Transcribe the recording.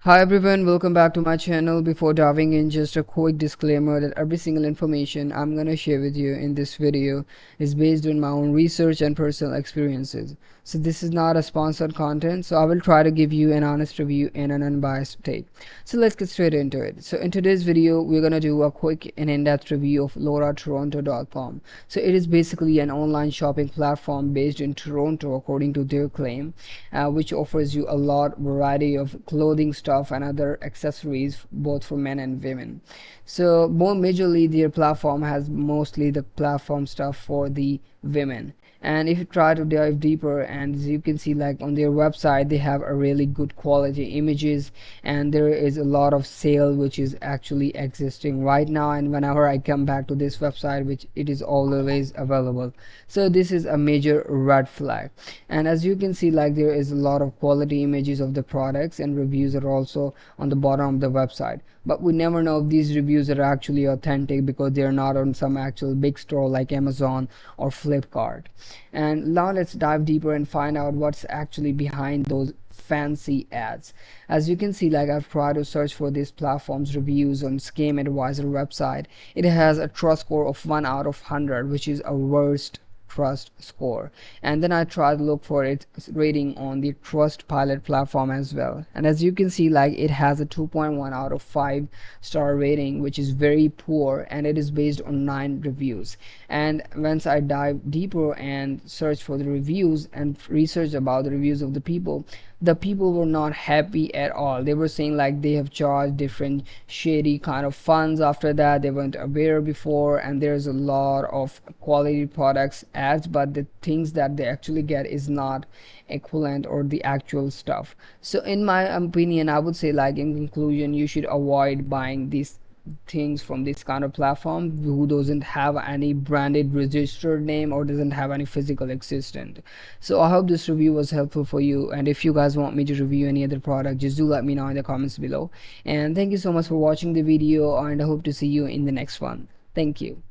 Hi everyone, welcome back to my channel. Before diving in, just a quick disclaimer that every single information I'm gonna share with you in this video is based on my own research and personal experiences. So this is not a sponsored content, so I will try to give you an honest review in an unbiased take. So let's get straight into it. So in today's video, we're gonna do a quick and in-depth review of LoraToronto.com. So it is basically an online shopping platform based in Toronto according to their claim, which offers you a lot variety of clothing stuff and other accessories both for men and women. So more majorly their platform has mostly the platform stuff for the women. And if you try to dive deeper, and as you can see, like on their website, they have a really good quality images, and there is a lot of sale which is actually existing right now, and whenever I come back to this website, which it is always available. So this is a major red flag. And as you can see, like there is a lot of quality images of the products, and reviews are also on the bottom of the website, but we never know if these reviews are actually authentic because they are not on some actual big store like Amazon or Flipkart. And now let's dive deeper and find out what's actually behind those fancy ads. As you can see, like I've tried to search for this platform's reviews on Scam Advisor website. It has a trust score of 1 out of 100, which is a worst trust score. And then I tried to look for its rating on the Trustpilot platform as well, and as you can see, like it has a 2.1 out of 5 star rating, which is very poor, and it is based on 9 reviews. And once I dive deeper and search for the reviews and research about the reviews of the people were not happy at all. They were saying like they have charged different shady kind of funds after that they weren't aware before, and there's a lot of quality products ads, but the things that they actually get is not equivalent or the actual stuff. So in my opinion, I would say, like in conclusion, you should avoid buying these things from this kind of platform who doesn't have any branded registered name or doesn't have any physical existent. So I hope this review was helpful for you, and if you guys want me to review any other product, just do let me know in the comments below. And thank you so much for watching the video, and I hope to see you in the next one. Thank you.